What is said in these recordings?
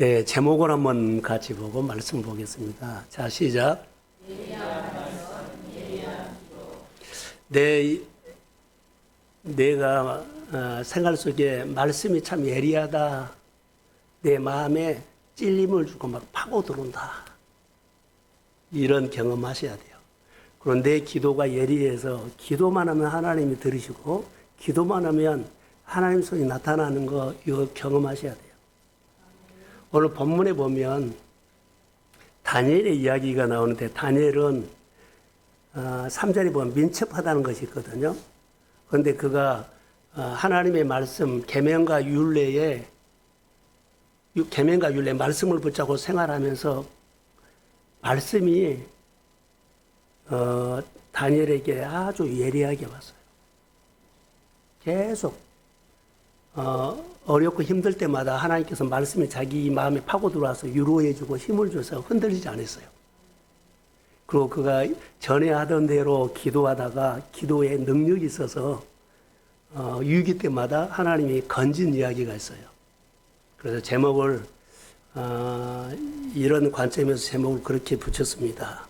네, 제목을 한번 같이 보고 말씀 보겠습니다. 자, 시작. 내가 생활 속에 말씀이 참 예리하다. 내 마음에 찔림을 주고 막 파고 들어온다. 이런 경험하셔야 돼요. 그리고 내 기도가 예리해서 기도만 하면 하나님이 들으시고 기도만 하면 하나님 손이 나타나는 거 이거 경험하셔야 돼요. 오늘 본문에 보면 다니엘의 이야기가 나오는데 다니엘은 3절에 보면 민첩하다는 것이 있거든요. 그런데 그가 하나님의 말씀 계명과 율례에 말씀을 붙잡고 생활하면서 말씀이 다니엘에게 아주 예리하게 왔어요. 계속 어렵고 힘들 때마다 하나님께서 말씀이 자기 마음에 파고 들어와서 위로해주고 힘을 줘서 흔들리지 않았어요. 그리고 그가 전에 하던 대로 기도하다가 기도에 능력이 있어서 위기 때마다 하나님이 건진 이야기가 있어요. 그래서 제목을 이런 관점에서 제목을 그렇게 붙였습니다.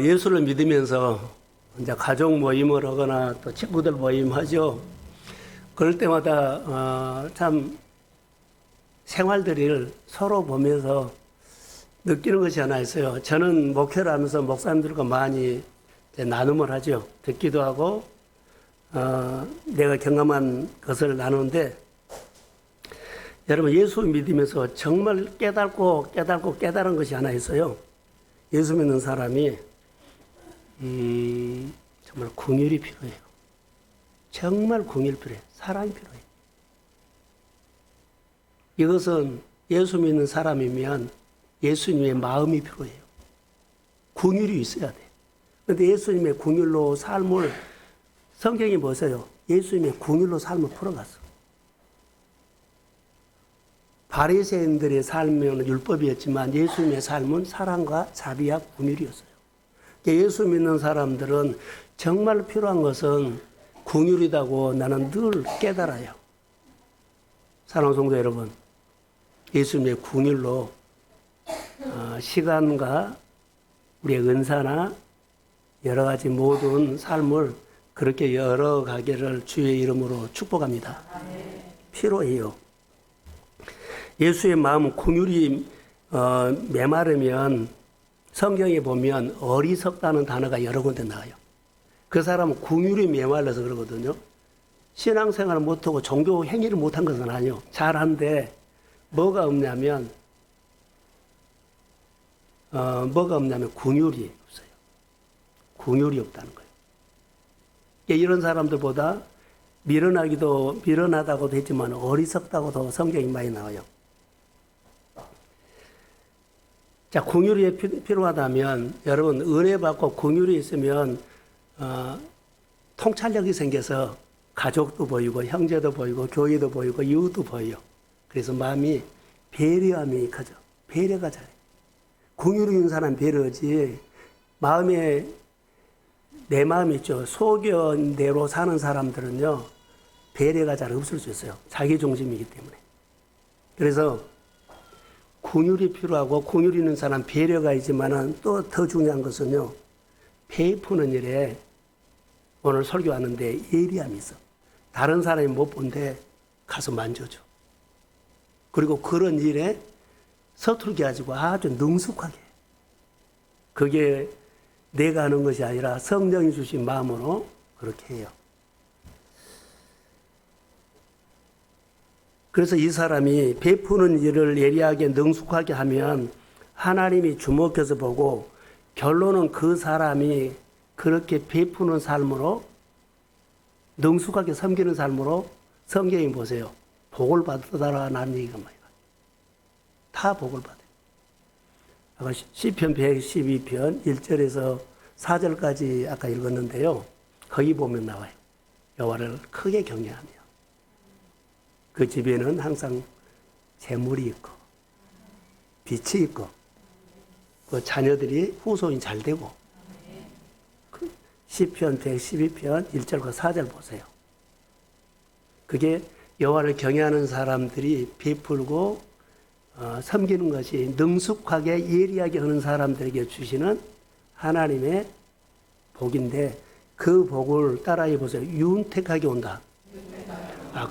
예수를 믿으면서 이제 가족 모임을 하거나 또 친구들 모임 하죠. 그럴 때마다 참 생활들을 서로 보면서 느끼는 것이 하나 있어요. 저는 목회를 하면서 목사님들과 많이 나눔을 하죠. 듣기도 하고 내가 경험한 것을 나누는데 여러분 예수 믿으면서 정말 깨달은 것이 하나 있어요. 예수 믿는 사람이 정말 긍휼이 필요해요. 정말 긍휼이 필요해요. 사랑이 필요해요. 이것은 예수 믿는 사람이면 예수님의 마음이 필요해요. 긍휼이 있어야 돼요. 그런데 예수님의 긍휼로 삶을 성경이 보세요. 예수님의 긍휼로 삶을 풀어갔어. 바리새인들의 삶은 율법이었지만 예수님의 삶은 사랑과 자비와 긍휼이었어요. 예수 믿는 사람들은 정말 필요한 것은 긍휼이라고 나는 늘 깨달아요. 사랑하는 성도 여러분, 예수님의 긍휼로 시간과 우리의 은사나 여러 가지 모든 삶을 그렇게 열어가기를 주의 이름으로 축복합니다. 필요해요. 예수의 마음 긍휼이 메마르면 성경에 보면 어리석다는 단어가 여러 군데 나와요. 그 사람은 긍휼이 메말라서 그러거든요. 신앙생활을 못하고 종교 행위를 못한 것은 아니에요. 잘한데 뭐가 없냐면 긍휼이 없어요. 긍휼이 없다는 거예요. 이런 사람들보다 미련하다고도 했지만 어리석다고도 성경이 많이 나와요. 자, 긍휼이 필요하다면 여러분 은혜 받고 긍휼이 있으면 통찰력이 생겨서 가족도 보이고 형제도 보이고 교회도 보이고 이웃도 보여요. 그래서 마음이 배려함이 커져. 배려가 잘해. 긍휼이 있는 사람 배려지 마음에 내 마음이 있죠. 소견대로 사는 사람들은요 배려가 잘 없을 수 있어요. 자기 중심이기 때문에. 그래서 긍휼이 필요하고 긍휼이 있는 사람 배려가 있지만은 또 더 중요한 것은요 베푸는 일에 오늘 설교 왔는데 예리함이 있어. 다른 사람이 못 본데 가서 만져줘. 그리고 그런 일에 서툴게 가지고 아주 능숙하게. 그게 내가 하는 것이 아니라 성령이 주신 마음으로 그렇게 해요. 그래서 이 사람이 베푸는 일을 예리하게 능숙하게 하면 하나님이 주목해서 보고 결론은 그 사람이 그렇게 베푸는 삶으로 능숙하게 섬기는 삶으로 성경이 보세요. 복을 받으라는 얘기가 많이 나요. 다 복을 받아요. 아까 시편 112편 1절에서 4절까지 아까 읽었는데요. 거기 보면 나와요. 여호와를 크게 경외하며 그 집에는 항상 재물이 있고 빛이 있고 그 자녀들이 후손이 잘 되고 시편 112편 1절과 4절 보세요. 그게 여호와를 경외하는 사람들이 베풀고 섬기는 것이 능숙하게 예리하게 하는 사람들에게 주시는 하나님의 복인데 그 복을 따라해 보세요. 윤택하게 온다.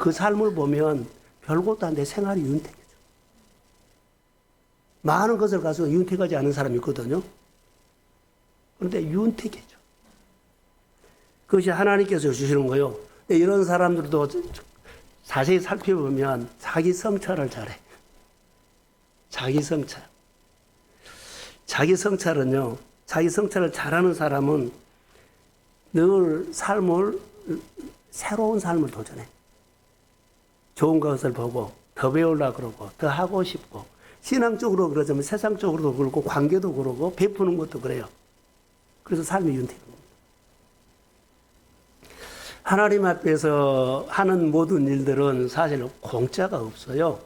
그 삶을 보면 별것도 안 돼. 생활이 윤택해져. 많은 것을 가지고 윤택하지 않은 사람이 있거든요. 그런데 윤택해져. 그것이 하나님께서 주시는 거예요. 이런 사람들도 자세히 살펴보면 자기 성찰을 잘해. 자기 성찰. 자기 성찰은요, 자기 성찰을 잘하는 사람은 늘 새로운 삶을 도전해. 좋은 것을 보고 더 배우려고 그러고 더 하고 싶고 신앙적으로 그러자면 세상적으로도 그렇고 관계도 그러고 베푸는 것도 그래요. 그래서 삶이 윤택합니다. 하나님 앞에서 하는 모든 일들은 사실 공짜가 없어요.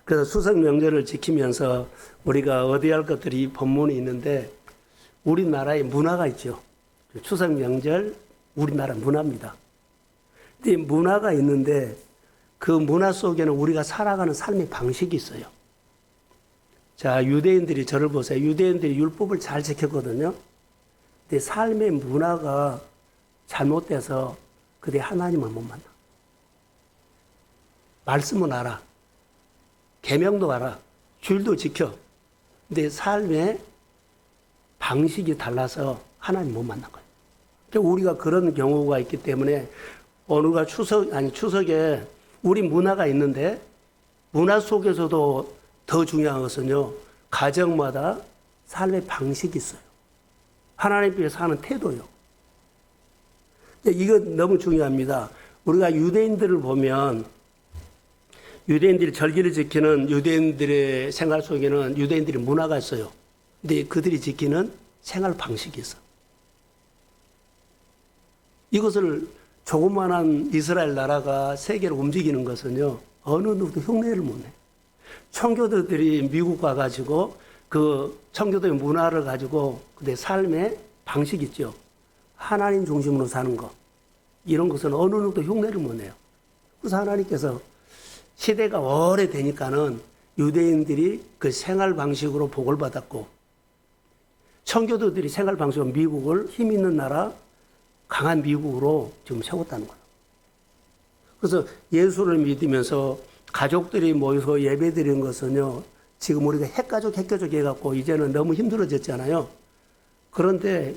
그래서 추석 명절을 지키면서 우리가 어디야 할 것들이 본문이 있는데 우리나라의 문화가 있죠. 추석 명절 우리나라 문화입니다. 근데 문화가 있는데 그 문화 속에는 우리가 살아가는 삶의 방식이 있어요. 자, 유대인들이 저를 보세요. 유대인들이 율법을 잘 지켰거든요. 근데 삶의 문화가 잘못돼서 그들이 하나님을 못 만나. 말씀은 알아. 계명도 알아. 주일도 지켜. 근데 삶의 방식이 달라서 하나님 못 만난 거예요. 그러니까 우리가 그런 경우가 있기 때문에 오늘가 추석에 우리 문화가 있는데 문화 속에서도 더 중요한 것은요. 가정마다 삶의 방식이 있어요. 하나님께 사는 태도요. 이거 너무 중요합니다. 우리가 유대인들을 보면 유대인들이 절기를 지키는 유대인들의 생활 속에는 유대인들의 문화가 있어요. 근데 그들이 지키는 생활 방식이 있어. 이것을 조그만한 이스라엘 나라가 세계를 움직이는 것은요. 어느 누구도 흉내를 못 내. 청교도들이 미국 가가지고 그 청교도의 문화를 가지고 그들의 삶의 방식이 있죠. 하나님 중심으로 사는 것. 이런 것은 어느 누구도 흉내를 못 내요. 그래서 하나님께서 시대가 오래되니까는 유대인들이 그 생활 방식으로 복을 받았고 청교도들이 생활 방식으로 미국을 힘 있는 나라, 강한 미국으로 지금 세웠다는 거예요. 그래서 예수를 믿으면서 가족들이 모여서 예배 드리는 것은요, 지금 우리가 핵가족 해갖고 이제는 너무 힘들어졌잖아요. 그런데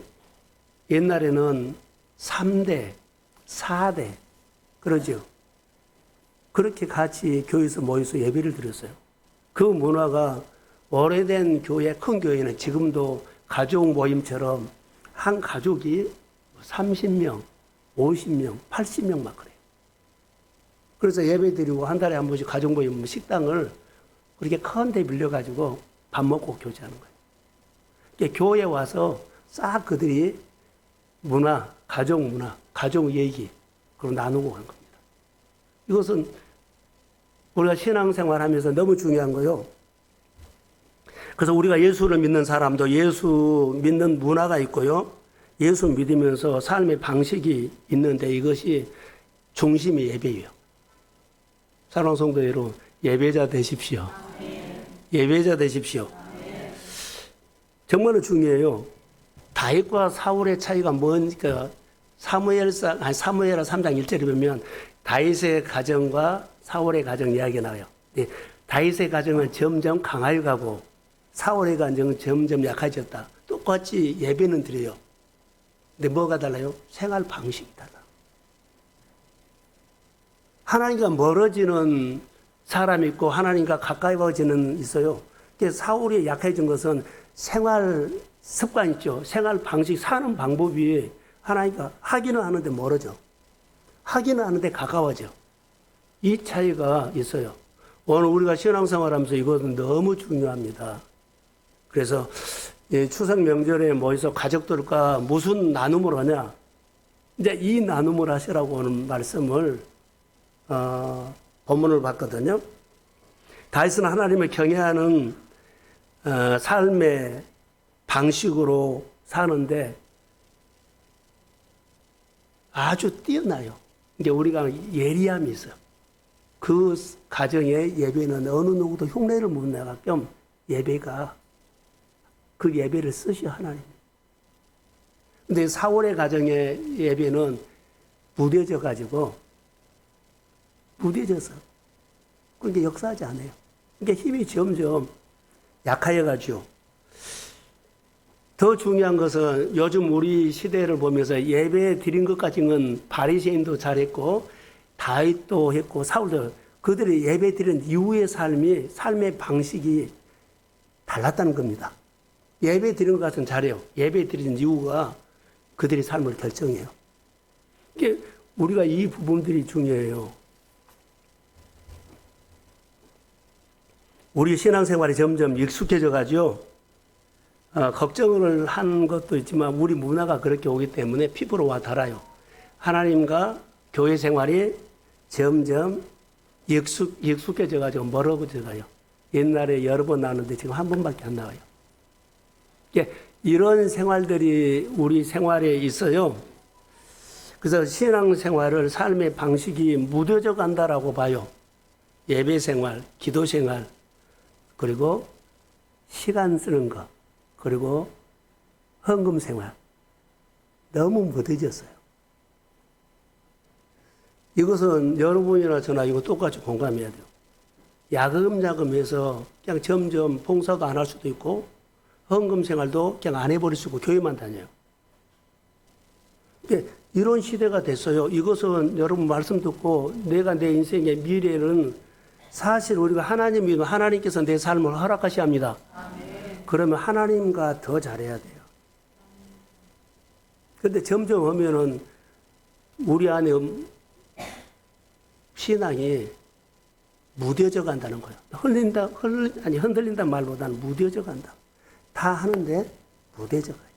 옛날에는 3대, 4대, 그러죠. 그렇게 같이 교회에서 모여서 예배를 드렸어요. 그 문화가 오래된 교회, 큰 교회는 지금도 가족 모임처럼 한 가족이 30명, 50명, 80명 막 그래요. 그래서 예배 드리고 한 달에 한 번씩 가족 모임 식당을 그렇게 큰 데 빌려가지고 밥 먹고 교제하는 거예요. 그러니까 교회에 와서 싹 그들이 문화, 가족 얘기, 그걸 나누고 간 겁니다. 이것은 우리가 신앙생활 하면서 너무 중요한 거요. 그래서 우리가 예수를 믿는 사람도 예수 믿는 문화가 있고요. 예수 믿으면서 삶의 방식이 있는데 이것이 중심이 예배예요. 사랑하는 성도 여러분, 예배자 되십시오. 예배자 되십시오. 정말로 중요해요. 다윗과 사울의 차이가 뭐니까 사무엘하 3장 1절에 보면 다윗의 가정과 사울의 가정 이야기가 나와요. 다윗의 가정은 점점 강하여 가고 사울의 가정은 점점 약해졌다. 똑같이 예배는 드려요. 근데 뭐가 달라요? 생활 방식이 달라. 하나님과 멀어지는 사람이 있고 하나님과 가까워지는 있어요. 사울이 약해진 것은 생활 습관 있죠. 생활 방식, 사는 방법이 하나님과 하기는 하는데 멀어져. 하기는 하는데 가까워져. 이 차이가 있어요. 오늘 우리가 신앙생활하면서 이것은 너무 중요합니다. 그래서 추석 명절에 모여서 가족들과 무슨 나눔을 하냐? 이제 이 나눔을 하시라고 하는 말씀을 본문을 봤거든요. 다윗은 하나님을 경외하는 삶의 방식으로 사는데 아주 뛰어나요. 이제 우리가 예리함이 있어요. 그 가정의 예배는 어느 누구도 흉내를 못 내게끔 예배가 그 예배를 쓰시 하나님. 근데 4월의 가정의 예배는 무뎌져 가지고 무뎌져서 그게 역사하지 않아요. 그러니까 힘이 점점 약하여 가지고 더 중요한 것은 요즘 우리 시대를 보면서 예배 드린 것까지는 바리새인도 잘했고 다윗도 했고 사울도 그들이 예배 드린 이후의 삶의 방식이 달랐다는 겁니다. 예배 드린 것은 잘해요. 예배 드린 이유가 그들의 삶을 결정해요. 그러니까 우리가 이 부분들이 중요해요. 우리 신앙생활이 점점 익숙해져 가지고 걱정을 한 것도 있지만 우리 문화가 그렇게 오기 때문에 피부로 와 닿아요. 하나님과 교회 생활이 점점 익숙해져 가지고 멀어져 가요. 옛날에 여러 번 나왔는데 지금 한 번밖에 안 나와요. 이런 생활들이 우리 생활에 있어요. 그래서 신앙생활을 삶의 방식이 무뎌져 간다라고 봐요. 예배 생활, 기도 생활, 그리고 시간 쓰는 것, 그리고 헌금 생활. 너무 무뎌졌어요. 이것은 여러분이나 저나 이거 똑같이 공감해야 돼요. 야금야금해서 그냥 점점 봉사도 안 할 수도 있고 헌금 생활도 그냥 안 해버릴 수 있고 교회만 다녀요. 이런 시대가 됐어요. 이것은 여러분 말씀 듣고 내가 내 인생의 미래는 사실 우리가 하나님께서 내 삶을 허락하셔야 합니다. 아멘. 그러면 하나님과 더 잘해야 돼요. 그런데 점점 하면은 우리 안에 신앙이 무뎌져 간다는 거예요. 흔들린다 말보다는 무뎌져 간다. 다 하는데 무뎌져 가요.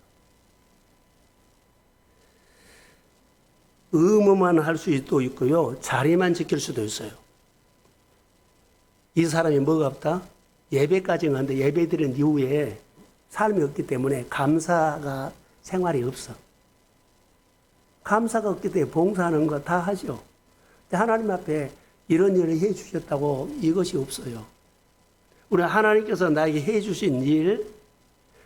의무만 할 수도 있고요. 자리만 지킬 수도 있어요. 이 사람이 뭐가 없다? 예배까지 하는데 예배 드린 이후에 삶이 없기 때문에 감사가 생활이 없어. 감사가 없기 때문에 봉사하는 거 다 하죠. 하나님 앞에 이런 일을 해 주셨다고 이것이 없어요. 우리 하나님께서 나에게 해 주신 일,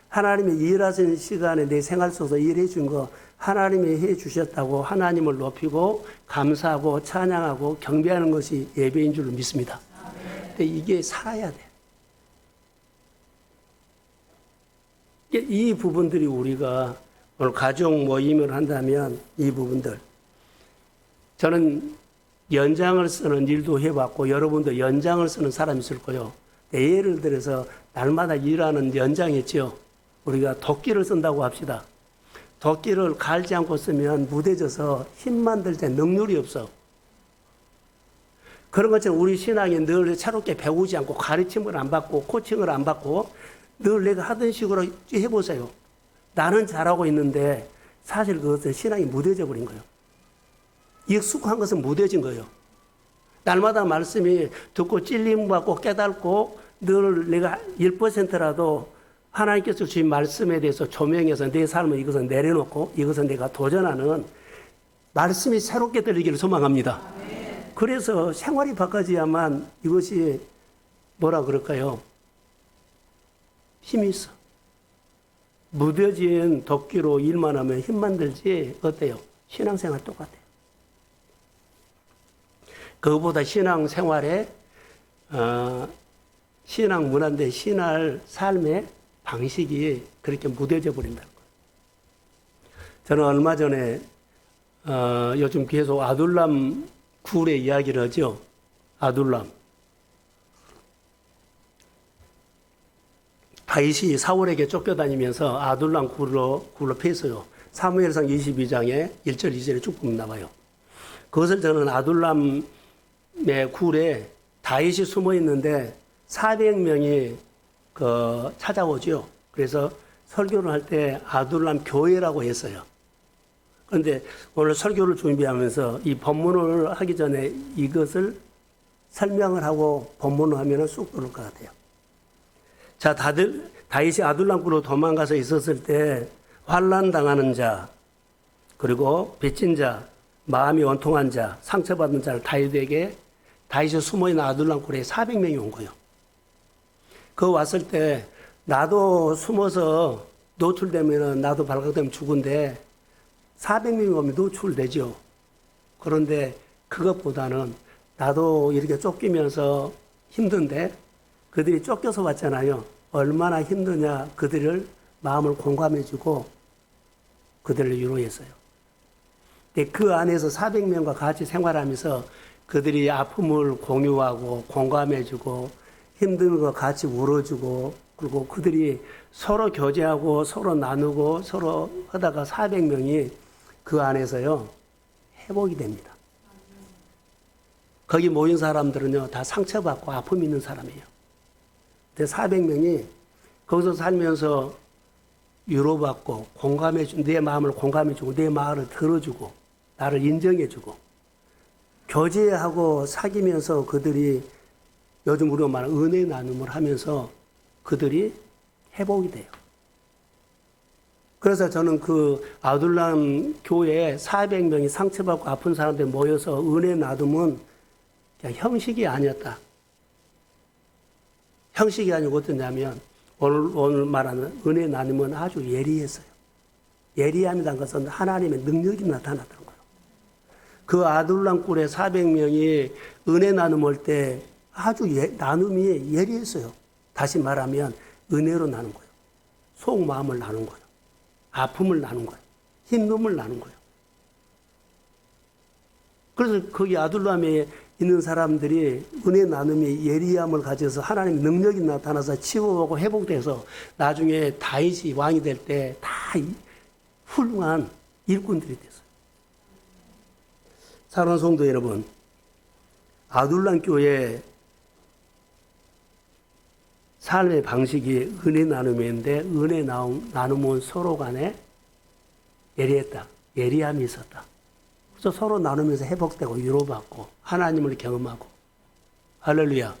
하나님의 일하시는 시간에 내 생활 속에서 일해 준 거 하나님이 해 주셨다고 하나님을 높이고 감사하고 찬양하고 경배하는 것이 예배인 줄 믿습니다. 근데 이게 살아야 돼. 이 부분들이 우리가 오늘 가족 모임을 한다면 이 부분들. 저는 연장을 쓰는 일도 해봤고 여러분도 연장을 쓰는 사람이 있을 거예요. 예를 들어서 날마다 일하는 연장이 있죠. 우리가 도끼를 쓴다고 합시다. 도끼를 갈지 않고 쓰면 무뎌져서 힘만 들 때 능률이 없어. 그런 것처럼 우리 신앙이 늘 새롭게 배우지 않고 가르침을 안 받고 코칭을 안 받고 늘 내가 하던 식으로 해보세요. 나는 잘하고 있는데 사실 그것은 신앙이 무뎌져 버린 거예요. 익숙한 것은 무뎌진 거예요. 날마다 말씀이 듣고 찔림받고 깨닫고 늘 내가 1%라도 하나님께서 주신 말씀에 대해서 조명해서 내 삶을 이것은 내려놓고 이것은 내가 도전하는 말씀이 새롭게 들리기를 소망합니다. 그래서 생활이 바꿔져야만 이것이 뭐라 그럴까요? 힘이 있어. 무뎌진 도끼로 일만 하면 힘만 들지 어때요? 신앙생활 똑같아요. 그거보다 신앙생활에 신앙 문화인데 신앙 삶의 방식이 그렇게 무뎌져 버린다는 거예요. 저는 얼마 전에 요즘 계속 아둘람 굴의 이야기를 하죠. 아둘람. 다윗이 사울에게 쫓겨다니면서 아둘람 굴로 패서요. 사무엘상 22장에 1절 2절에 쭉 보면 나와요. 그것을 저는 아둘람의 굴에 다윗이 숨어 있는데 400명이 찾아오죠. 그래서 설교를 할 때 아둘람 교회라고 했어요. 그런데 오늘 설교를 준비하면서 이 본문을 하기 전에 이것을 설명을 하고 본문을 하면 쑥 들어올 것 같아요. 자, 다윗이 아둘람굴로 도망가서 있었을 때 환난 당하는 자, 그리고 빚진 자, 마음이 원통한 자, 상처받은 자를 다윗에게 다윗이 숨어있는 아둘람 굴에 400명이 온 거예요. 그 왔을 때 나도 숨어서 노출되면 나도 발각되면 죽은데 400명이 오면 노출되죠. 그런데 그것보다는 나도 이렇게 쫓기면서 힘든데 그들이 쫓겨서 왔잖아요. 얼마나 힘드냐 그들을 마음을 공감해주고 그들을 위로했어요. 그 안에서 400명과 같이 생활하면서 그들이 아픔을 공유하고 공감해주고 힘든 거 같이 울어주고 그리고 그들이 서로 교제하고 서로 나누고 서로 하다가 400명이 그 안에서요 회복이 됩니다. 거기 모인 사람들은요 다 상처받고 아픔 있는 사람이에요. 근데 400명이 거기서 살면서 위로받고 공감해주고 내 마음을 공감해주고 내 마음을 들어주고 나를 인정해주고 교제하고 사귀면서 그들이 요즘 우리가 말하는 은혜 나눔을 하면서 그들이 회복이 돼요. 그래서 저는 그 아둘람 교회에 400명이 상처받고 아픈 사람들 모여서 은혜 나눔은 그냥 형식이 아니었다. 형식이 아니고 어떠냐면 오늘 말하는 은혜 나눔은 아주 예리했어요. 예리함이라는 것은 하나님의 능력이 나타났다는 거예요. 그 아둘람 굴에 400명이 은혜 나눔할 때 아주 나눔이 예리했어요. 다시 말하면 은혜로 나눈 거예요. 속마음을 나눈 거예요. 아픔을 나눈 거예요. 힘듦을 나눈 거예요. 그래서 거기 아둘람에 있는 사람들이 은혜 나눔이 예리함을 가져서 하나님의 능력이 나타나서 치유하고 회복돼서 나중에 다윗이 왕이 될 때 다 훌륭한 일꾼들이 됐어요. 사랑하는 성도 여러분, 아둘람 교회 삶의 방식이 은혜 나눔인데 은혜 나눔은 서로 간에 예리했다. 예리함이 있었다. 그래서 서로 나누면서 회복되고 위로받고 하나님을 경험하고 할렐루야.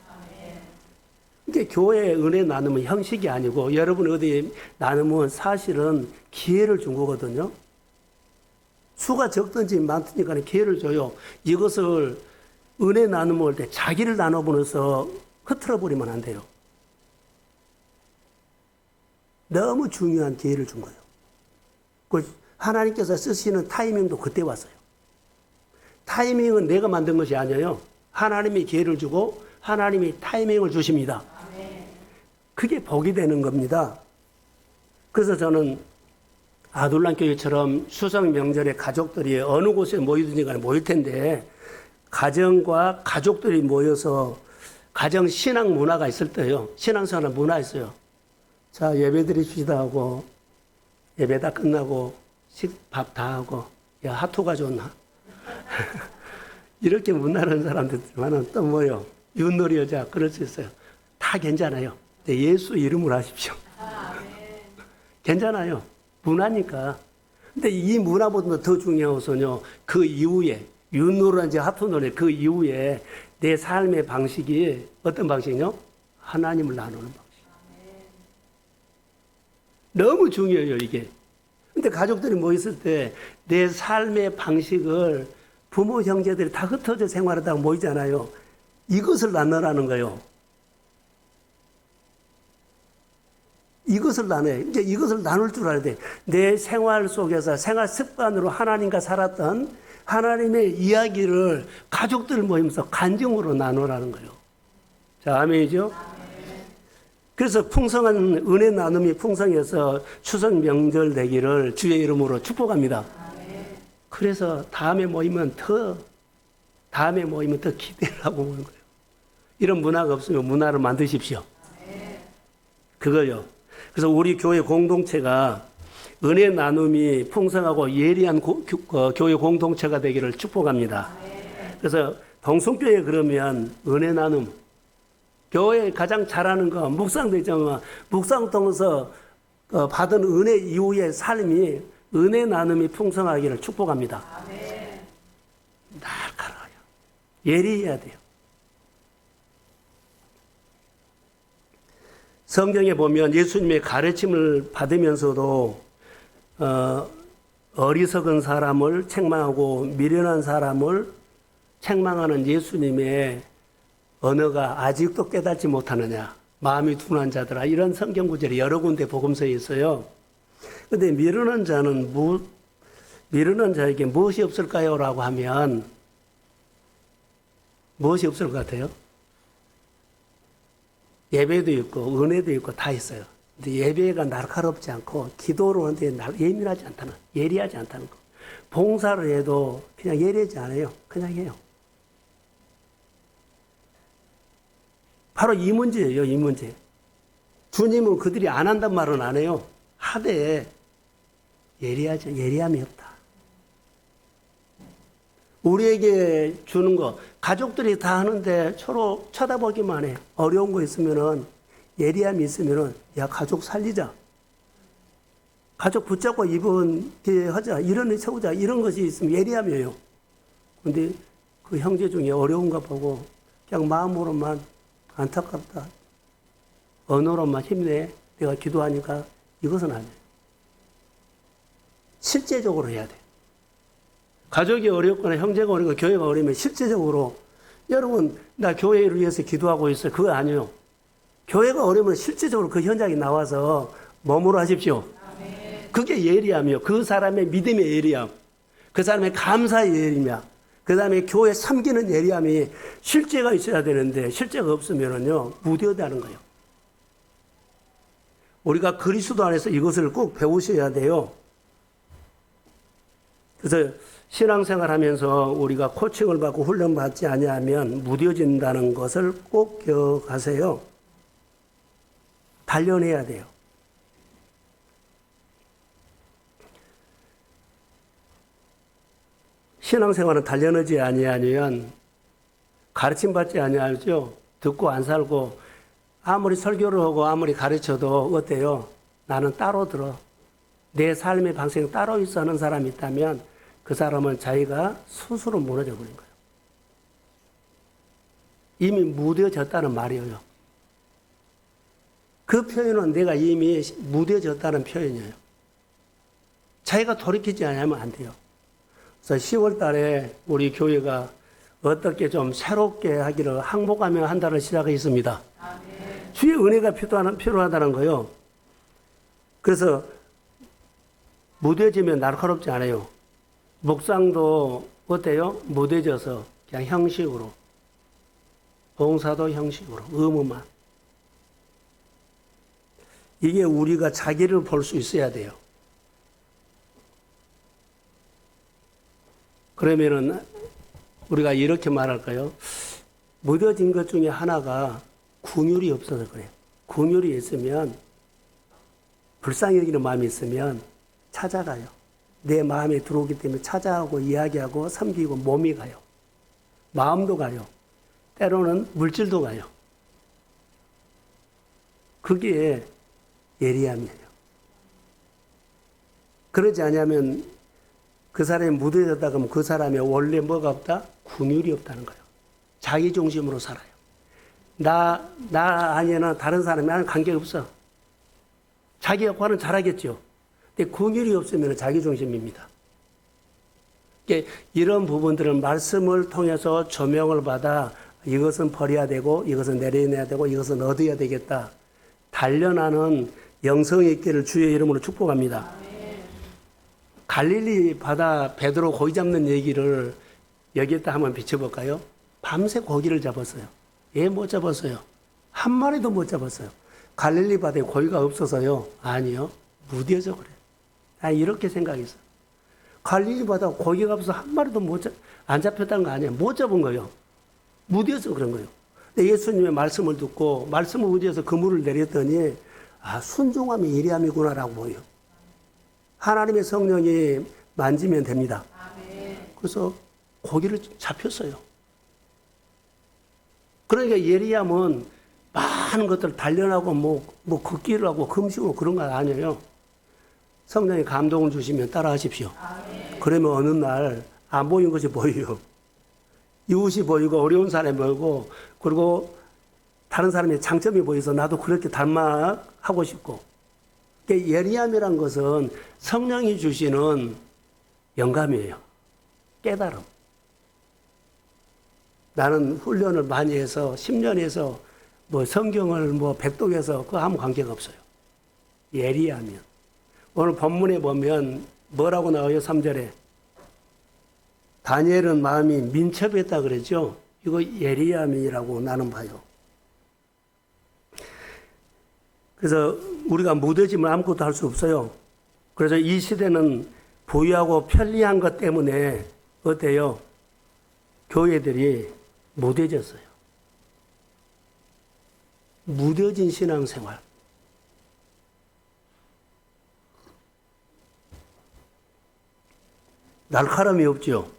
이게 교회의 은혜 나눔은 형식이 아니고 여러분 어디 나누면 사실은 기회를 준 거거든요. 수가 적든지 많든지 간에 기회를 줘요. 이것을 은혜 나눔을 때 자기를 나눠보면서 흐트러 버리면 안 돼요. 너무 중요한 기회를 준 거예요. 하나님께서 쓰시는 타이밍도 그때 왔어요. 타이밍은 내가 만든 것이 아니에요. 하나님이 기회를 주고 하나님이 타이밍을 주십니다. 그게 복이 되는 겁니다. 그래서 저는 아둘람 교회처럼 추석 명절에 가족들이 어느 곳에 모이든지 간에 모일 텐데 가정과 가족들이 모여서 가정 신앙 문화가 있을 때요. 신앙생활 문화 있어요. 자, 예배 드립시다 하고 예배 다 끝나고 밥 다 하고 야, 하토가 좋나? 이렇게 문화하는 사람들만은 또 뭐요? 윷놀이 여자 그럴 수 있어요. 다 괜찮아요. 근데 예수 이름으로 하십시오. 괜찮아요. 문화니까. 근데 이 문화보다 더 중요한 것은요. 그 이후에 윷놀이라든지 하토놀이 그 이후에 내 삶의 방식이 어떤 방식이요? 하나님을 나누는 방식. 너무 중요해요, 이게. 근데 가족들이 모였을 때 내 삶의 방식을 부모, 형제들이 다 흩어져 생활하다가 모이잖아요. 이것을 나누라는 거예요. 이것을 나눠요. 이제 이것을 나눌 줄 알아야 돼. 내 생활 속에서 생활 습관으로 하나님과 살았던 하나님의 이야기를 가족들 모이면서 간증으로 나누라는 거예요. 자, 아멘이죠? 그래서 풍성한 은혜 나눔이 풍성해서 추석 명절 되기를 주의 이름으로 축복합니다. 그래서 다음에 모이면 더 기대를 하고 오는 거예요. 이런 문화가 없으면 문화를 만드십시오. 그거요. 그래서 우리 교회 공동체가 은혜 나눔이 풍성하고 예리한 교회 공동체가 되기를 축복합니다. 그래서 동성교회 그러면 은혜 나눔, 교회 가장 잘하는 거 묵상도 있지만 묵상 통해서 받은 은혜 이후의 삶이 은혜 나눔이 풍성하기를 축복합니다. 날카로워요. 예리해야 돼요. 성경에 보면 예수님의 가르침을 받으면서도 어리석은 사람을 책망하고 미련한 사람을 책망하는 예수님의 언어가 아직도 깨닫지 못하느냐. 마음이 둔한 자들아. 이런 성경 구절이 여러 군데 복음서에 있어요. 근데 미루는 자에게 무엇이 없을까요? 라고 하면 무엇이 없을 것 같아요? 예배도 있고 은혜도 있고 다 있어요. 근데 예배가 날카롭지 않고 기도로 하는데 예민하지 않다는, 예리하지 않다는 거. 봉사를 해도 그냥 예리하지 않아요. 그냥 해요. 바로 이 문제예요. 이 문제. 주님은 그들이 안 한단 말은 안 해요. 하되 예리함이 없다. 우리에게 주는 거 가족들이 다 하는데 서로 쳐다보기만 해. 어려운 거 있으면은 예리함이 있으면은 야 가족 살리자. 가족 붙잡고 이번 기회에 하자. 이런 일 세우자. 이런 것이 있으면 예리함이에요. 근데 그 형제 중에 어려운 거 보고 그냥 마음으로만 안타깝다. 언어로만 힘내. 내가 기도하니까 이것은 아니에요. 실제적으로 해야 돼. 가족이 어렵거나 형제가 어렵거나 교회가 어려우면 실제적으로 여러분 나 교회를 위해서 기도하고 있어요. 그거 아니에요. 교회가 어려우면 실제적으로 그 현장에 나와서 머무러 하십시오. 그게 예리함이요. 그 사람의 믿음의 예리함. 그 사람의 감사의 예리함. 그 다음에 교회 섬기는 예리함이 실제가 있어야 되는데 실제가 없으면요 무뎌다는 거예요. 우리가 그리스도 안에서 이것을 꼭 배우셔야 돼요. 그래서 신앙생활 하면서 우리가 코칭을 받고 훈련받지 아니하면 무뎌진다는 것을 꼭 기억하세요. 단련해야 돼요. 신앙생활은 단련하지 아니하면 가르침 받지 아니하죠. 듣고 안 살고 아무리 설교를 하고 아무리 가르쳐도 어때요? 나는 따로 들어. 내 삶의 방식이 따로 있어 하는 사람이 있다면 그 사람은 자기가 스스로 무너져 버린 거예요. 이미 무뎌졌다는 말이에요. 그 표현은 내가 이미 무뎌졌다는 표현이에요. 자기가 돌이키지 않으면 안 돼요. 그래서 10월 달에 우리 교회가 어떻게 좀 새롭게 하기를 항복하며 한 달을 시작했습니다. 주의 은혜가 필요하다는 거예요. 그래서 무뎌지면 날카롭지 않아요. 묵상도 어때요? 무뎌져서 그냥 형식으로. 봉사도 형식으로. 의무만. 이게 우리가 자기를 볼 수 있어야 돼요. 그러면은 우리가 이렇게 말할까요? 무뎌진 것 중에 하나가 긍휼이 없어서 그래요. 긍휼이 있으면 불쌍히 여기는 마음이 있으면 찾아가요. 내 마음에 들어오기 때문에 찾아가고 이야기하고 섬기고 몸이 가요. 마음도 가요. 때로는 물질도 가요. 그게 예리함이에요. 그러지 않으면 그 사람이 무뎌졌다 그러면 그 사람의 원래 뭐가 없다? 긍휼이 없다는 거예요. 자기 중심으로 살아요. 나 아니면 다른 사람이 나는 관계없어. 자기 역할은 잘하겠죠. 근데 긍휼이 없으면 자기 중심입니다. 그러니까 이런 부분들은 말씀을 통해서 조명을 받아 이것은 버려야 되고 이것은 내려내야 되고 이것은 얻어야 되겠다. 단련하는 영성이 있기를 주의 이름으로 축복합니다. 갈릴리 바다 베드로 고기 잡는 얘기를 여기에다 한번 비춰볼까요? 밤새 고기를 잡았어요. 왜 못 잡았어요? 한 마리도 못 잡았어요. 갈릴리 바다에 고기가 없어서요? 아니요. 무뎌져 그래요. 이렇게 생각했어요. 갈릴리 바다 고기가 없어서 한 마리도 안 잡혔다는 거 아니에요. 못 잡은 거예요. 무뎌서 그런 거예요. 근데 예수님의 말씀을 듣고 말씀을 의지해서 그물을 내렸더니 순종함이 예리함이구나라고 보여요. 하나님의 성령이 만지면 됩니다. 그래서 고기를 잡혔어요. 그러니까 예리함은 많은 것들을 단련하고 뭐 걷기를 하고 금식하고 그런 건 아니에요. 성령이 감동을 주시면 따라 하십시오. 그러면 어느 날 안 보이는 것이 보여요. 이웃이 보이고 어려운 사람이 보이고 그리고 다른 사람의 장점이 보여서 나도 그렇게 닮아하고 싶고. 그러니까 예리함이란 것은 성령이 주시는 영감이에요. 깨달음. 나는 훈련을 많이 해서 10년 해서 뭐 성경을 뭐 백독해서 그거 아무 관계가 없어요. 예리하면. 오늘 본문에 보면 뭐라고 나와요? 3절에. 다니엘은 마음이 민첩했다 그러죠. 이거 예리함이라고 나는 봐요. 그래서 우리가 무뎌지면 아무것도 할 수 없어요. 그래서 이 시대는 부유하고 편리한 것 때문에 어때요? 교회들이 무뎌졌어요. 무뎌진 신앙생활. 날카로움이 없죠.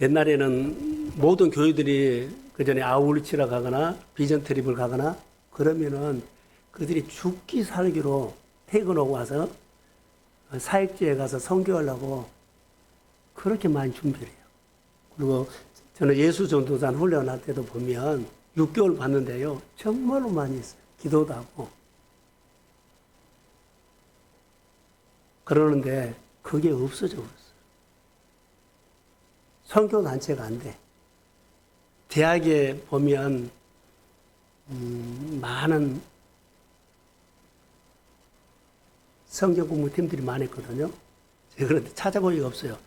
옛날에는 모든 교회들이 그 전에 아울치라 가거나 비전 트립을 가거나 그러면은 그들이 죽기 살기로 퇴근하고 와서 사역지에 가서 선교하려고 그렇게 많이 준비를 해요. 그리고 저는 예수 전도단 훈련할 때도 보면 6개월 봤는데요. 정말로 많이 했어요. 기도도 하고. 그러는데 그게 없어져 버렸어요. 선교단체가 안 돼. 대학에 보면 많은 성경 공부팀들이 많았거든요. 제가 그런데 찾아보기가 없어요.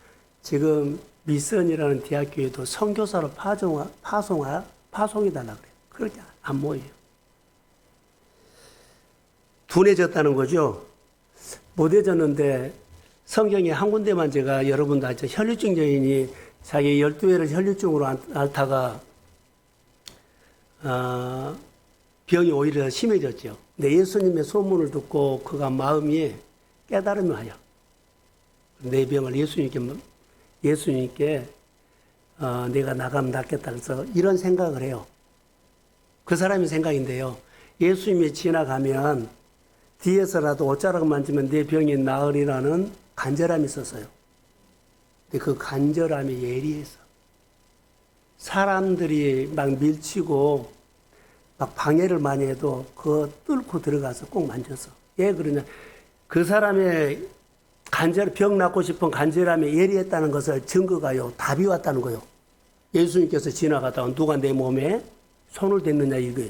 지금 미선이라는 대학교에도 선교사로 파송해달라 그래요. 그렇게 안 모여요. 둔해졌다는 거죠. 못해졌는데 성경에 한 군데만 제가 여러분도 알죠. 혈류증 여인이 자기 12회를 혈류증으로 앓다가 병이 오히려 심해졌죠. 근데 예수님의 소문을 듣고 그가 마음이 깨달음이 와요. 내 병을 예수님께 내가 나가면 낫겠다. 그래서 이런 생각을 해요. 그 사람의 생각인데요. 예수님이 지나가면 뒤에서라도 옷자락 만지면 내 병이 나으리라는 간절함이 있었어요. 근데 그 간절함이 예리해서 사람들이 막 밀치고 막 방해를 많이 해도 그거 뚫고 들어가서 꼭 만졌어. 왜 그러냐? 그 사람의 병 낫고 싶은 간절함이 예리했다는 것을 증거가요. 답이 왔다는 거예요. 예수님께서 지나가다가 누가 내 몸에 손을 댔느냐 이거예요.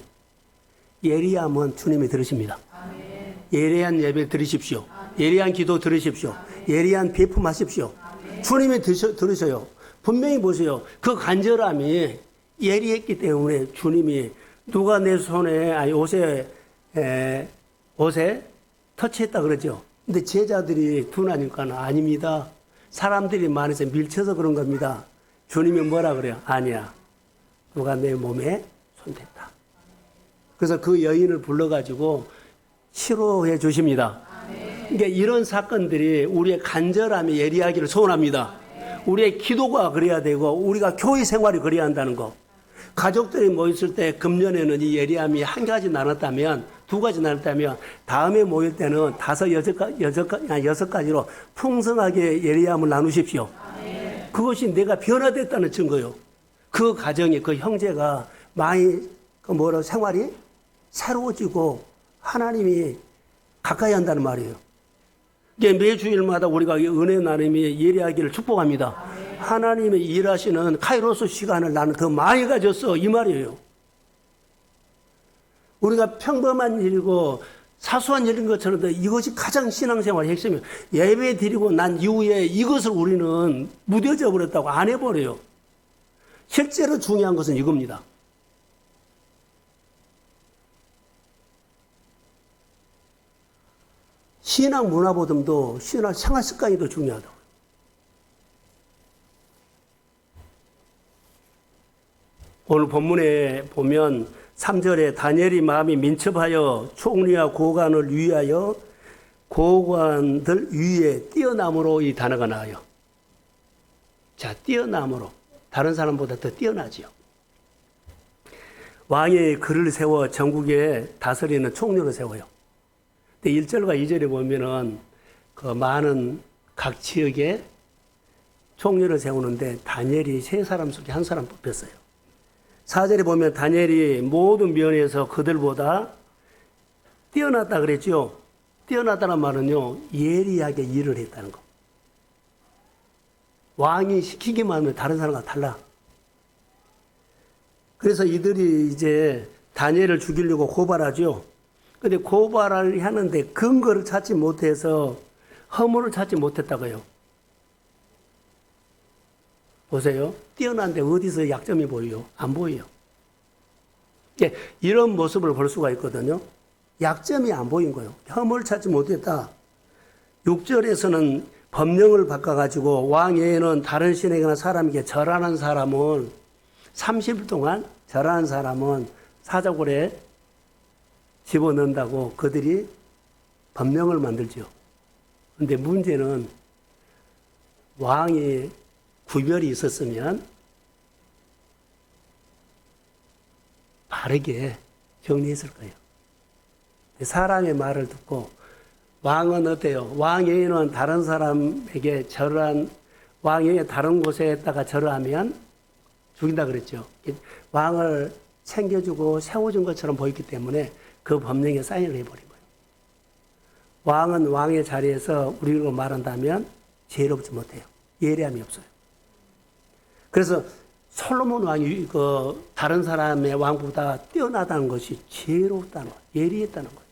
예리함은 주님이 들으십니다. 아멘. 예리한 예배 들으십시오. 아멘. 예리한 기도 들으십시오. 아멘. 예리한 베품하십시오. 아멘. 주님이 들으셔요. 분명히 보세요. 그 간절함이 예리했기 때문에 주님이 누가 내 손에 옷에 터치했다 그러죠. 근데 제자들이 둔하니까 아닙니다. 사람들이 많아서 밀쳐서 그런 겁니다. 주님이 뭐라 그래요? 아니야. 누가 내 몸에 손댔다. 그래서 그 여인을 불러가지고 치료해 주십니다. 그러니까 이런 사건들이 우리의 간절함이 예리하기를 소원합니다. 우리의 기도가 그래야 되고 우리가 교회 생활이 그래야 한다는 거. 가족들이 모였을 때 금년에는 이 예리함이 한 가지 나눴다면, 두 가지 나눴다면 다음에 모일 때는 여섯 가지로 풍성하게 예리함을 나누십시오. 그것이 내가 변화됐다는 증거요. 그 가정이, 그 형제가 많이 생활이 새로워지고 하나님이 가까이 한다는 말이에요. 이게 매주일마다 우리가 은혜 나눔이 예리하기를 축복합니다. 하나님의 일하시는 카이로스 시간을 나는 더 많이 가졌어. 이 말이에요. 우리가 평범한 일이고 사소한 일인 것처럼 이것이 가장 신앙생활의 핵심이에요. 예배 드리고 난 이후에 이것을 우리는 무뎌져 버렸다고 안 해버려요. 실제로 중요한 것은 이겁니다. 신앙 문화보다도 신앙 생활 습관이 더 중요하다고. 오늘 본문에 보면 3절에 다니엘이 마음이 민첩하여 총리와 고관을 위하여 고관들 위에 뛰어남으로 이 단어가 나와요. 자, 뛰어남으로. 다른 사람보다 더 뛰어나지요. 왕이 그를 세워 전국에 다스리는 총리로 세워요. 근데 1절과 2절에 보면은 그 많은 각 지역에 총리를 세우는데 다니엘이 세 사람 속에 한 사람 뽑혔어요. 4절에 보면 다니엘이 모든 면에서 그들보다 뛰어났다 그랬죠. 뛰어났다는 말은요, 예리하게 일을 했다는 거. 왕이 시키기만 하면 다른 사람과 달라. 그래서 이들이 이제 다니엘을 죽이려고 고발하죠. 근데 고발을 하는데 근거를 찾지 못해서 허물을 찾지 못했다고요. 보세요. 뛰어난데 어디서 약점이 보여요? 안 보여요. 이런 모습을 볼 수가 있거든요. 약점이 안 보인 거예요. 허물을 찾지 못했다. 6절에서는 법령을 바꿔가지고 왕 외에는 다른 신에게나 사람에게 절하는 사람은 30일 동안 절하는 사람은 사자굴에 집어넣는다고 그들이 법령을 만들죠. 그런데 문제는 왕이 구별이 있었으면 바르게 정리했을 거예요. 사람의 말을 듣고 왕은 어때요? 왕 외에는 다른 사람에게 절한 왕 외에 다른 곳에다가 절하면 죽인다 그랬죠. 왕을 챙겨주고 세워준 것처럼 보였기 때문에 그 법령에 사인을 해버린 거예요. 왕은 왕의 자리에서 우리로 말한다면 지혜롭지 못해요. 예리함이 없어요. 그래서 솔로몬 왕이 다른 사람의 왕보다 뛰어나다는 것이 지혜롭다는 거예요. 예리했다는 거예요.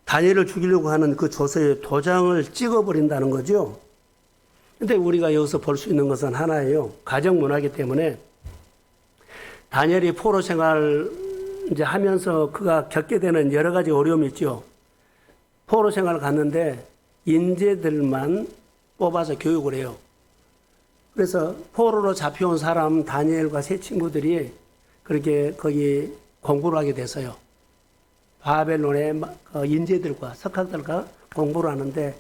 다니엘을 죽이려고 하는 그 조서에 도장을 찍어버린다는 거죠. 근데 우리가 여기서 볼 수 있는 것은 하나예요. 가정 문화이기 때문에 다니엘이 포로 생활 이제 하면서 그가 겪게 되는 여러 가지 어려움이 있죠. 포로 생활을 갔는데 인재들만 뽑아서 교육을 해요. 그래서 포로로 잡혀온 사람 다니엘과 세 친구들이 그렇게 거기 공부를 하게 됐어요. 바벨론의 인재들과 석학들과 공부를 하는데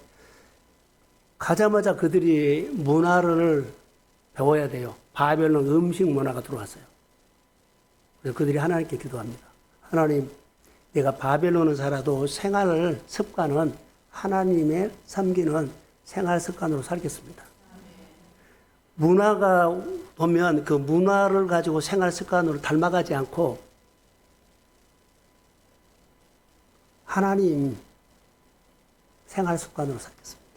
가자마자 그들이 문화를 배워야 돼요. 바벨론 음식 문화가 들어왔어요. 그래서 그들이 하나님께 기도합니다. 하나님, 내가 바벨론을 살아도 생활 습관은 하나님의 섬기는 생활 습관으로 살겠습니다. 문화가 보면 그 문화를 가지고 생활 습관으로 닮아가지 않고 하나님 생활 습관으로 살겠습니다.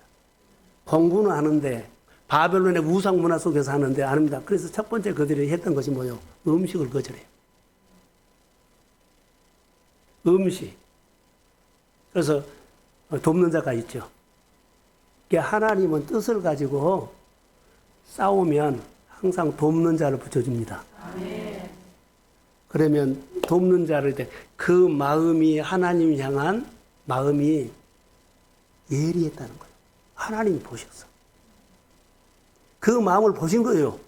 공부는 하는데 바벨론의 우상 문화 속에서 하는데 아닙니다. 그래서 첫 번째 그들이 했던 것이 뭐예요? 음식을 거절해요. 음식. 그래서 돕는 자가 있죠. 하나님은 뜻을 가지고 싸우면 항상 돕는 자를 붙여줍니다. 아멘. 그러면 돕는 자를 때 그 마음이 하나님 향한 마음이 예리했다는 거예요. 하나님이 보셨어. 그 마음을 보신 거예요.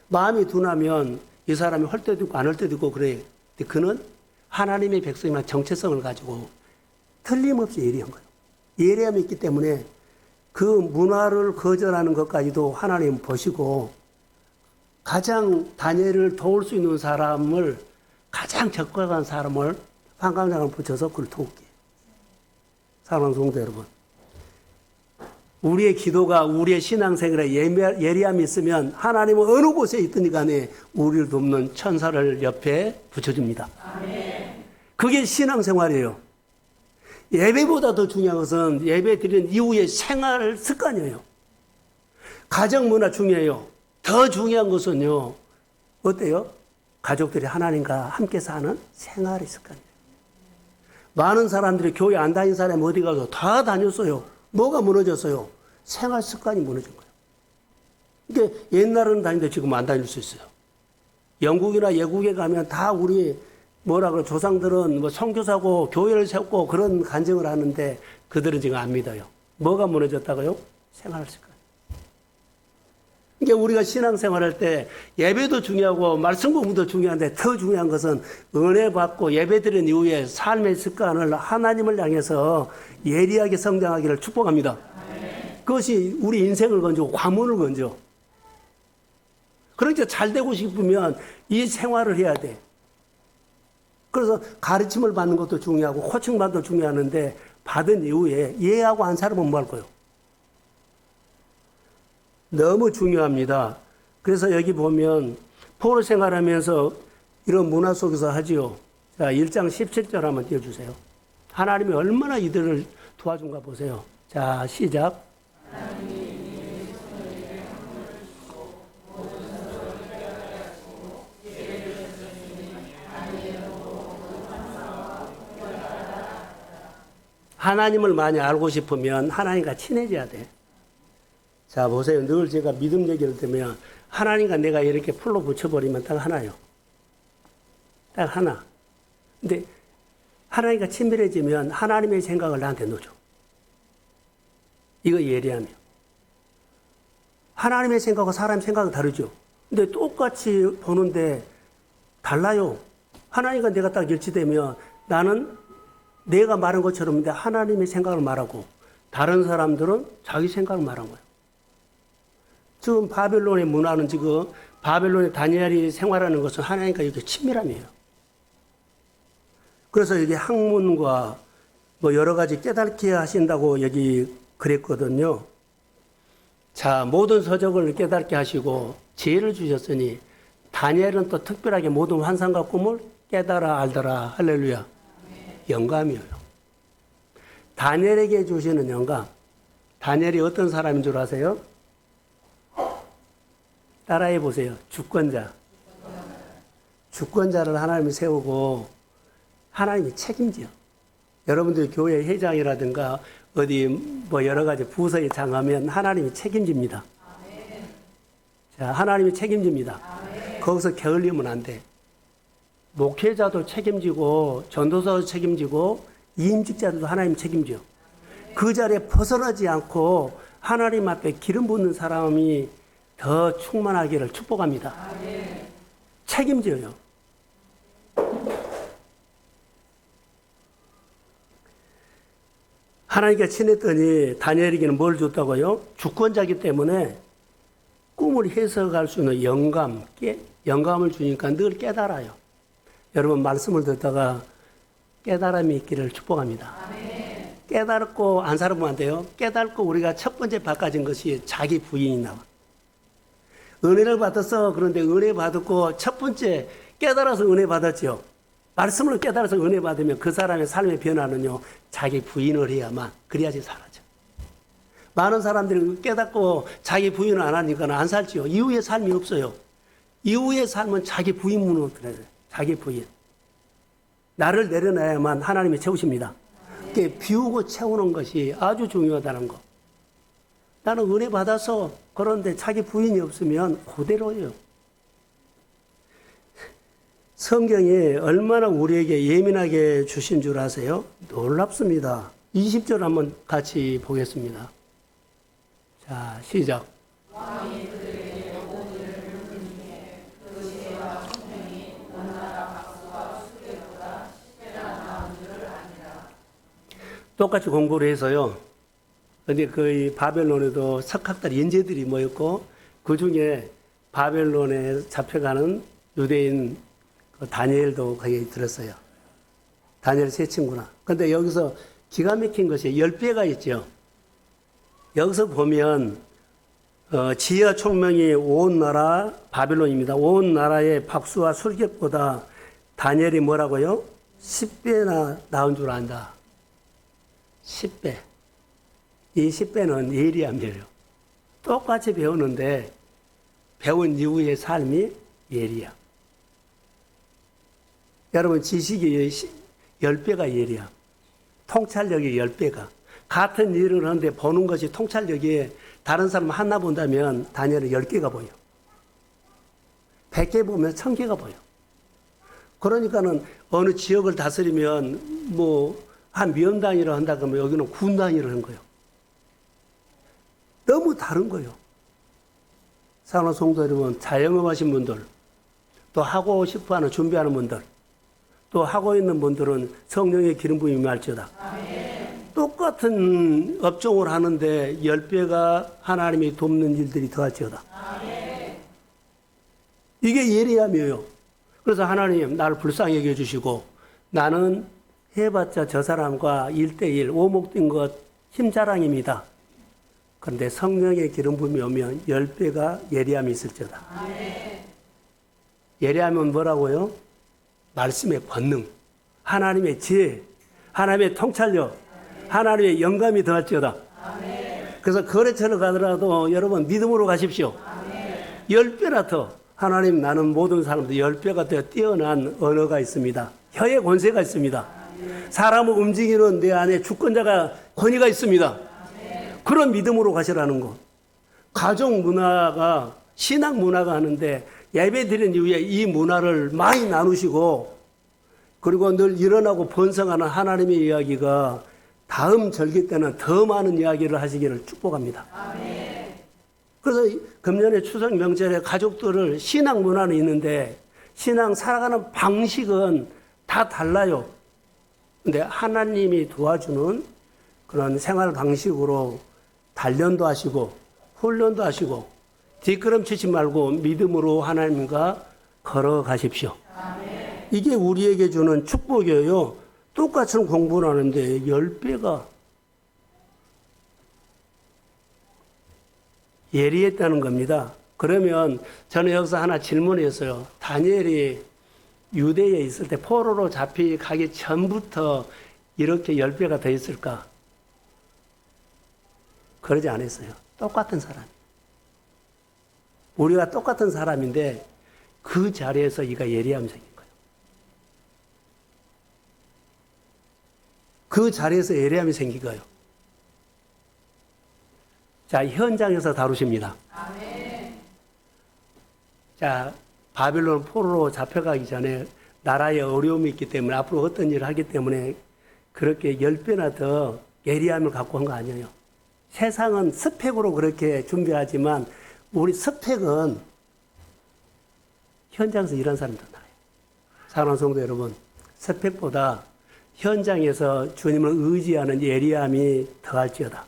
마음이 둔하면 이 사람이 할 때도 있고 안 할 때도 있고 그래요. 근데 그는 하나님의 백성이나 정체성을 가지고 틀림없이 예리한 거예요. 예리함이 있기 때문에 그 문화를 거절하는 것까지도 하나님 보시고 가장 다니엘을 도울 수 있는 사람을 가장 적극한 사람을 환관장을 붙여서 그를 도울게. 사랑하는 성도 여러분, 우리의 기도가 우리의 신앙생활에 예리함이 있으면 하나님은 어느 곳에 있든 간에 우리를 돕는 천사를 옆에 붙여줍니다. 아멘. 그게 신앙생활이에요. 예배보다 더 중요한 것은 예배 드리는 이후의 생활 습관이에요. 가정 문화 중요해요. 더 중요한 것은요, 어때요? 가족들이 하나님과 함께 사는 생활의 습관이에요. 많은 사람들이 교회 안 다닌 사람이 어디 가서 다 다녔어요. 뭐가 무너졌어요? 생활 습관이 무너진 거예요. 그러니까 옛날은 다니는데 지금 안 다닐 수 있어요. 영국이나 외국에 가면 다 우리 조상들은 뭐 선교사고 교회를 세웠고 그런 간증을 하는데 그들은 지금 안 믿어요. 뭐가 무너졌다고요? 생활 습관. 그러니까 우리가 신앙생활할 때 예배도 중요하고 말씀 공부도 중요한데 더 중요한 것은 은혜 받고 예배 드린 이후에 삶의 습관을 하나님을 향해서 예리하게 성장하기를 축복합니다. 그것이 우리 인생을 건져 관문을 건져. 그러니까 잘 되고 싶으면 이 생활을 해야 돼. 그래서 가르침을 받는 것도 중요하고 코칭 받는 것도 중요한데 받은 이후에 이해하고 안 살면 뭐 할 거예요? 너무 중요합니다. 그래서 여기 보면 포로 생활하면서 이런 문화 속에서 하지요. 자, 1장 17절 한번 띄워주세요. 하나님이 얼마나 이들을 도와준가 보세요. 자, 시작. 하나님을 많이 알고 싶으면 하나님과 친해져야 돼. 자, 보세요. 늘 제가 믿음 얘기를 들으면 하나님과 내가 이렇게 풀로 붙여버리면 딱 하나요. 딱 하나. 근데 하나님과 친밀해지면 하나님의 생각을 나한테 넣어줘. 이거 예리하며. 하나님의 생각과 사람의 생각은 다르죠. 근데 똑같이 보는데 달라요. 하나님과 내가 딱 일치되면 나는 내가 말한 것처럼 하나님의 생각을 말하고 다른 사람들은 자기 생각을 말한 거예요. 지금 바벨론의 문화는 지금 바벨론의 다니엘이 생활하는 것은 하나님과 이렇게 친밀함이에요. 그래서 여기 학문과 뭐 여러 가지 깨닫게 하신다고 여기 그랬거든요. 자, 모든 서적을 깨닫게 하시고 지혜를 주셨으니 다니엘은 또 특별하게 모든 환상과 꿈을 깨달아 알더라. 할렐루야. 영감이에요. 다니엘에게 주시는 영감. 다니엘이 어떤 사람인 줄 아세요? 따라해 보세요. 주권자. 주권자를 하나님이 세우고 하나님이 책임져. 여러분들 교회 회장이라든가 어디 뭐 여러 가지 부서에 장하면 하나님이 책임집니다. 자, 하나님이 책임집니다. 거기서 게을리면 안 돼. 목회자도 책임지고 전도사도 책임지고 임직자들도 하나님 책임져. 그 자리에 벗어나지 않고 하나님 앞에 기름 붓는 사람이 더 충만하기를 축복합니다. 책임져요. 하나님과 친했더니 다니엘에게는 뭘 줬다고요? 주권자이기 때문에 꿈을 해석할 수 있는 영감을 주니까 늘 깨달아요. 여러분 말씀을 듣다가 깨달음이 있기를 축복합니다. 아멘. 깨달고 안 살아보면 안 돼요. 깨달고 우리가 첫 번째 바꿔진 것이 자기 부인이 나와. 은혜를 받았어. 그런데 은혜 받았고 첫 번째 깨달아서 은혜 받았죠. 말씀을 깨달아서 은혜 받으면 그 사람의 삶의 변화는요. 자기 부인을 해야만 그래야지 살아죠. 많은 사람들이 깨닫고 자기 부인을 안 하니까 안 살지요. 이후의 삶이 없어요. 이후의 삶은 자기 부인문으로 들어야 돼요. 자기 부인. 나를 내려놔야만 하나님이 채우십니다. 그게 비우고 채우는 것이 아주 중요하다는 거. 나는 은혜 받아서 그런데 자기 부인이 없으면 그대로예요. 성경이 얼마나 우리에게 예민하게 주신 줄 아세요? 놀랍습니다. 20절 한번 같이 보겠습니다. 자, 시작. 똑같이 공부를 해서요. 근데 그 바벨론에도 석학들, 연재들이 모였고 그 중에 바벨론에 잡혀가는 유대인 다니엘도 거기 들었어요. 다니엘 세 친구나. 근데 여기서 기가 막힌 것이 10배가 있죠. 여기서 보면 지혜와 총명이 온 나라 바벨론입니다. 온 나라의 박수와 술객보다 다니엘이 뭐라고요? 10배나 나온 줄 안다. 10배. 이 10배는 예리함이에요. 똑같이 배우는데 배운 이후의 삶이 예리함. 여러분 지식이 10배가 예리함. 통찰력이 10배가. 같은 일을 하는데 보는 것이 통찰력이 다른 사람 하나 본다면 다니엘은 10개가 보여. 100개 보면 1000개가 보여. 그러니까는 어느 지역을 다스리면 뭐 한 면 단위로 한다 그러면 여기는 군 단위로 하는 거예요. 너무 다른 거예요. 사랑하는 성도 여러분, 자영업하신 분들, 또 하고 싶어하는 준비하는 분들, 또 하고 있는 분들은 성령의 기름 부음이 임할지어다. 똑같은 업종을 하는데 10배가 하나님이 돕는 일들이 더할지어다. 이게 예리함이에요. 그래서 하나님 나를 불쌍히 여겨주시고 나는 해봤자 저 사람과 1대1 오목된 것 힘자랑입니다. 그런데 성령의 기름 부음이 오면 10배가 예리함이 있을지어다. 예리함은 뭐라고요? 말씀의 권능, 하나님의 지혜, 하나님의 통찰력, 하나님의 영감이 더할지어다. 그래서 거래처를 가더라도 여러분 믿음으로 가십시오. 10배나 더 하나님 나는 모든 사람들 10배가 더 뛰어난 언어가 있습니다. 혀의 권세가 있습니다. 사람을 움직이는 내 안에 주권자가 권위가 있습니다. 그런 믿음으로 가시라는 것. 가족 문화가 신앙 문화가 하는데 예배 드린 이후에 이 문화를 많이 나누시고 그리고 늘 일어나고 번성하는 하나님의 이야기가 다음 절기 때는 더 많은 이야기를 하시기를 축복합니다. 그래서 금년에 추석 명절에 가족들을 신앙 문화는 있는데 신앙 살아가는 방식은 다 달라요. 근데 하나님이 도와주는 그런 생활 방식으로 단련도 하시고 훈련도 하시고 뒷걸음치지 말고 믿음으로 하나님과 걸어가십시오. 이게 우리에게 주는 축복이에요. 똑같은 공부를 하는데 10배가 예리했다는 겁니다. 그러면 저는 여기서 하나 질문했어요. 다니엘이 유대에 있을 때 포로로 잡혀가기 전부터 이렇게 10배가 더 있을까? 그러지 않았어요. 똑같은 사람. 우리가 똑같은 사람인데 그 자리에서 이가 예리함이 생긴 거예요. 그 자리에서 예리함이 생긴 거예요. 자, 현장에서 다루십니다. 자, 바빌론 포로로 잡혀가기 전에 나라에 어려움이 있기 때문에 앞으로 어떤 일을 하기 때문에 그렇게 10배나 더 예리함을 갖고 한 거 아니에요. 세상은 스펙으로 그렇게 준비하지만 우리 스펙은 현장에서 일하는 사람이 더 나아요. 사랑하는 성도 여러분, 스펙보다 현장에서 주님을 의지하는 예리함이 더할지어다.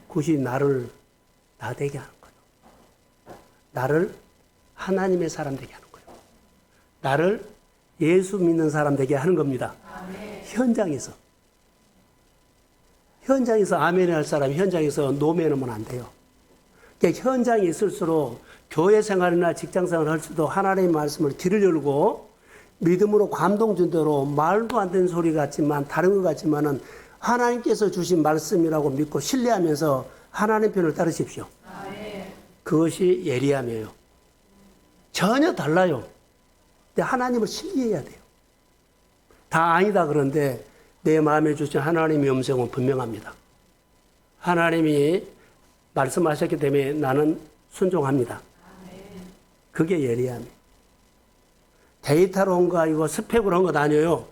그것이 나를 나되게 하는 거예요. 나를 하나님의 사람 되게 하는 거예요. 나를 예수 믿는 사람 되게 하는 겁니다. 현장에서. 현장에서 아멘 할 사람이 현장에서 노매하면 안 돼요. 그러니까 현장에 있을수록 교회 생활이나 직장 생활을 할 수도 하나님의 말씀을 귀를 열고 믿음으로 감동 준 대로 말도 안 되는 소리 같지만 다른 것 같지만은 하나님께서 주신 말씀이라고 믿고 신뢰하면서 하나님 편을 따르십시오. 그것이 예리함이에요. 전혀 달라요. 근데 하나님을 신뢰해야 돼요. 다 아니다 그런데 내 마음에 주신 하나님의 음성은 분명합니다. 하나님이 말씀하셨기 때문에 나는 순종합니다. 그게 예리함이에요. 데이터로 한 거 아니고 스펙으로 한 것 아니에요.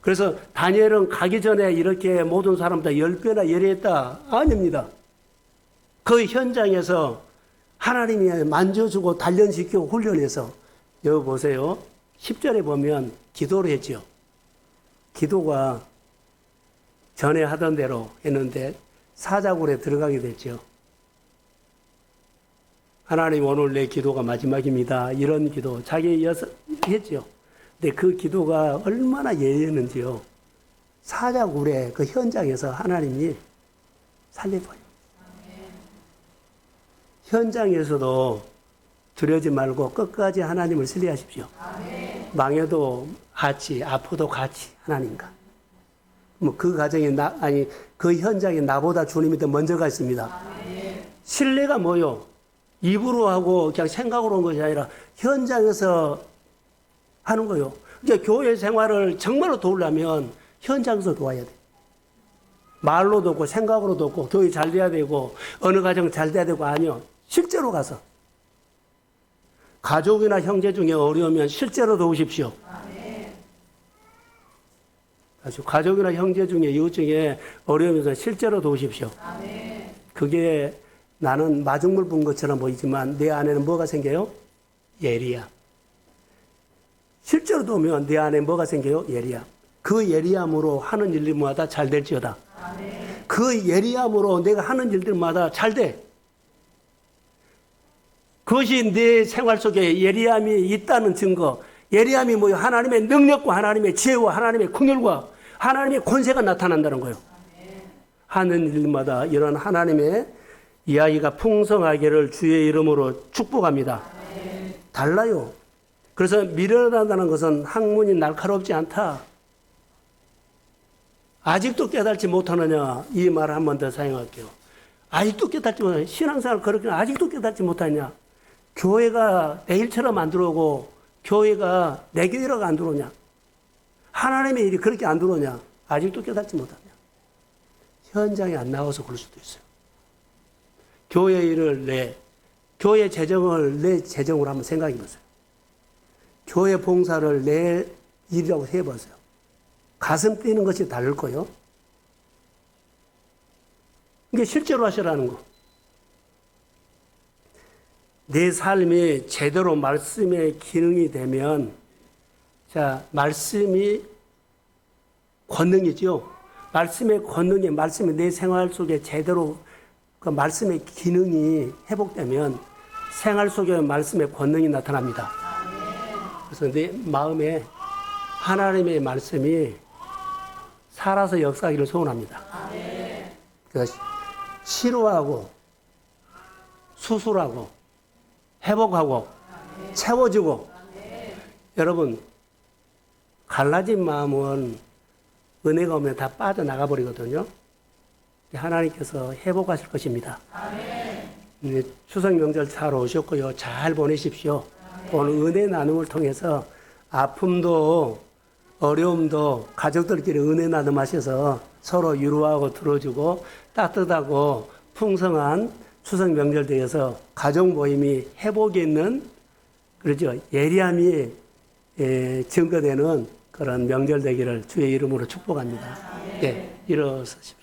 그래서 다니엘은 가기 전에 이렇게 모든 사람들 10배나 예리했다. 아닙니다. 그 현장에서 하나님이 만져주고 단련시키고 훈련해서 여기 보세요. 10절에 보면 기도를 했죠. 기도가 전에 하던 대로 했는데 사자굴에 들어가게 됐죠. 하나님 오늘 내 기도가 마지막입니다. 이런 기도 자기 했죠. 근데 그 기도가 얼마나 예리했는지요. 사자굴의 그 현장에서 하나님이 살려줘요. 현장에서도 두려지 말고 끝까지 하나님을 신뢰하십시오. 망해도 같이, 아파도 같이 하나님과. 뭐 그 가정에 그 현장에 나보다 주님이 더 먼저가 있습니다. 신뢰가 뭐요? 입으로 하고 그냥 생각으로 한 것이 아니라 현장에서 하는 거요. 그러니까 교회 생활을 정말로 도우려면 현장에서 도와야 돼. 말로도 없고 생각으로도 없고 교회 잘 돼야 되고 어느 가정 잘 돼야 되고 아니요. 실제로 가서 가족이나 형제 중에 어려우면 실제로 도우십시오. 가족이나 형제 중에 이웃 중에 어려우면서 실제로 도우십시오. 그게 나는 마중물 분 것처럼 보이지만 내 안에는 뭐가 생겨요? 예리함. 실제로 도우면 내 안에 뭐가 생겨요? 예리함. 그 예리함으로 하는 일들마다 잘 될지어다. 그 예리함으로 내가 하는 일들마다 잘 돼. 그것이 내 생활 속에 예리함이 있다는 증거. 예리함이 뭐예요? 하나님의 능력과 하나님의 지혜와 하나님의 긍휼과 하나님의 권세가 나타난다는 거예요. 하는 일마다 이런 하나님의 이야기가 풍성하기를 주의 이름으로 축복합니다. 달라요. 그래서 미련하다는 것은 학문이 날카롭지 않다. 아직도 깨닫지 못하느냐? 이 말을 한 번 더 사용할게요. 아직도 깨닫지 못하냐? 신앙생활 그렇게 아직도 깨닫지 못하냐? 교회가 내 일처럼 안 들어오고 교회가 내 교회라고 안 들어오냐? 하나님의 일이 그렇게 안 들어오냐? 아직도 깨닫지 못하냐? 현장에 안 나와서 그럴 수도 있어요. 교회 일을 교회 재정을 내 재정으로 한번 생각해 보세요. 교회 봉사를 내 일이라고 해보세요. 가슴 뛰는 것이 다를 거요. 이게 실제로 하시라는 거. 내 삶이 제대로 말씀의 기능이 되면, 자, 말씀이 권능이죠. 말씀의 권능이, 말씀이 내 생활 속에 제대로 그 말씀의 기능이 회복되면 생활 속에 말씀의 권능이 나타납니다. 그래서 내 마음에 하나님의 말씀이 살아서 역사하기를 소원합니다. 그래서 치료하고 수술하고 회복하고 채워주고, 여러분 갈라진 마음은 은혜가 오면 다 빠져나가 버리거든요. 하나님께서 회복하실 것입니다. 추석 명절 잘 오셨고요. 잘 보내십시오. 오늘 은혜 나눔을 통해서 아픔도 어려움도 가족들끼리 은혜 나눔하셔서 서로 위로하고 들어주고 따뜻하고 풍성한 추석 명절 되어서 가족 모임이 회복이 있는, 그렇죠, 예리함이 증거되는 그런 명절 되기를 주의 이름으로 축복합니다. 네, 일어서십시오.